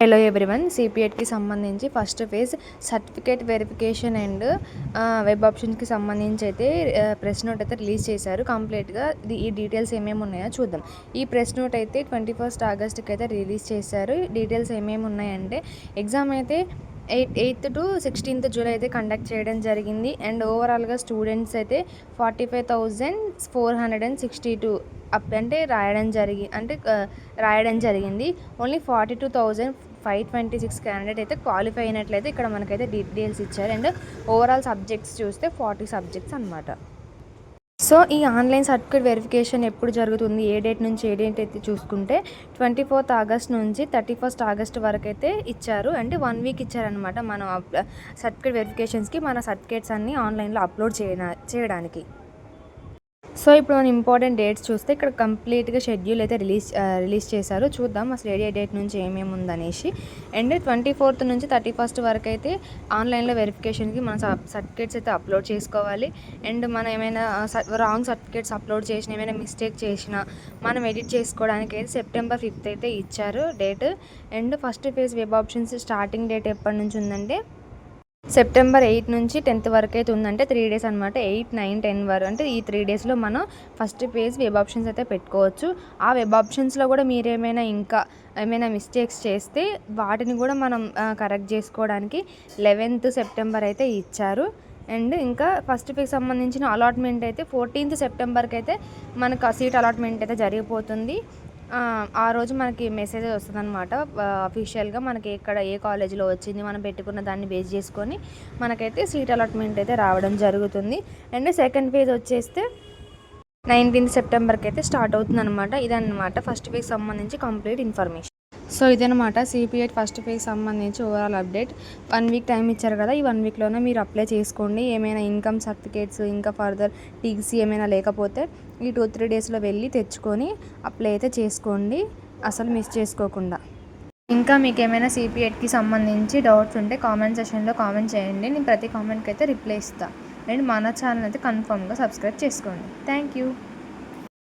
Hello everyone, సిపిఎట్కి సంబంధించి first phase certificate verification and web ఆప్షన్స్కి సంబంధించి అయితే ప్రెస్ నోట్ అయితే రిలీజ్ చేశారు. కంప్లీట్గా ఈ డీటెయిల్స్ ఏమేమి ఉన్నాయో చూద్దాం. ఈ ప్రెస్ నోట్ అయితే 21 ఆగస్ట్కి అయితే రిలీజ్ చేశారు. డీటెయిల్స్ ఏమేమి ఉన్నాయంటే, ఎగ్జామ్ అయితే 8th to 16th జూలై అయితే కండక్ట్ చేయడం జరిగింది. అండ్ ఓవరాల్గా స్టూడెంట్స్ అయితే 45,462 అంటే రాయడం జరిగింది. ఓన్లీ 42,526 క్యాండిడేట్ అయితే క్వాలిఫై అయినట్లయితే ఇక్కడ మనకైతే డీటెయిల్స్ ఇచ్చారు. అండ్ ఓవరాల్ సబ్జెక్ట్స్ చూస్తే 40 సబ్జెక్ట్స్ అనమాట. సో ఈ ఆన్లైన్ సర్టిఫికేట్ వెరిఫికేషన్ ఎప్పుడు జరుగుతుంది, ఏ డేట్ నుంచి ఏ డేట్ అయితే చూసుకుంటే 24th ఆగస్ట్ నుంచి 31st ఆగస్ట్ వరకు అయితే ఇచ్చారు. అంటే 1 వీక్ ఇచ్చారనమాట మనం సర్టిఫికేట్ వెరిఫికేషన్స్కి మన సర్టిఫికేట్స్ అన్నీ ఆన్లైన్లో అప్లోడ్ చేయడానికి. సో ఇప్పుడు మనం ఇంపార్టెంట్ డేట్స్ చూస్తే ఇక్కడ కంప్లీట్గా షెడ్యూల్ అయితే రిలీజ్ చేశారు. చూద్దాం అసలు ఏ డేట్ నుంచి ఏమేమి ఉందనేసి. అండ్ 24th నుంచి 31st వరకు అయితే ఆన్లైన్లో వెరిఫికేషన్కి మన సర్టిఫికేట్స్ అయితే అప్లోడ్ చేసుకోవాలి. అండ్ మనం ఏమైనా రాంగ్ సర్టిఫికేట్స్ అప్లోడ్ చేసిన, ఏమైనా మిస్టేక్ చేసినా మనం ఎడిట్ చేసుకోవడానికి అయితే September 5th అయితే ఇచ్చారు date. And first phase web options starting date ఎప్పటి నుంచి ఉందంటే September 8 నుంచి 10th వరకు అయితే ఉందంటే 3 డేస్ అనమాట. 8, 9, 10 వరకు అంటే ఈ 3 డేస్లో మనం ఫస్ట్ పేజ్ వెబ్ ఆప్షన్స్ అయితే పెట్టుకోవచ్చు. ఆ వెబ్ ఆప్షన్స్లో కూడా మీరు ఏమైనా మిస్టేక్స్ చేస్తే వాటిని కూడా మనం కరెక్ట్ చేసుకోవడానికి 11th September అయితే ఇచ్చారు. అండ్ ఇంకా ఫస్ట్ పేజ్ సంబంధించిన అలాట్మెంట్ అయితే 14th Septemberకి అయితే మనకు సీట్ అలాట్మెంట్ అయితే జరిగిపోతుంది. ఆ రోజు మనకి మెసేజ్ వస్తుంది అనమాట. అఫీషియల్గా మనకి ఏ కాలేజీలో వచ్చింది మనం పెట్టుకున్న దాన్ని బేస్ చేసుకొని మనకైతే సీట్ అలాట్మెంట్ అయితే రావడం జరుగుతుంది. అండ్ సెకండ్ ఫేజ్ వచ్చేస్తే 19th Septemberకి అయితే స్టార్ట్ అవుతుంది అనమాట. ఇదన్నమాట ఫస్ట్ ఫేజ్ సంబంధించి కంప్లీట్ ఇన్ఫర్మేషన్. సో ఇదనమాట సిపిఎట్ ఫస్ట్ ఫేజ్ సంబంధించి ఓవరాల్ అప్డేట్. 1 వీక్ టైం ఇచ్చారు కదా, ఈ 1 వీక్లోనే మీరు అప్లై చేసుకోండి. ఏమైనా ఇన్కమ్ సర్టిఫికేట్స్ ఇంకా ఫర్దర్ టీసీ ఏమైనా లేకపోతే ఈ 2-3 డేస్లో వెళ్ళి తెచ్చుకొని అప్లై అయితే చేసుకోండి, అసలు మిస్ చేసుకోకుండా. ఇంకా మీకు ఏమైనా సిపిఎట్కి సంబంధించి డౌట్స్ ఉంటే కామెంట్ సెషన్లో కామెంట్ చేయండి. నేను ప్రతి కామెంట్కి అయితే రిప్లై ఇస్తాను. అండ్ మన ఛానల్ అయితే కన్ఫర్మ్గా సబ్స్క్రైబ్ చేసుకోండి. Thank you.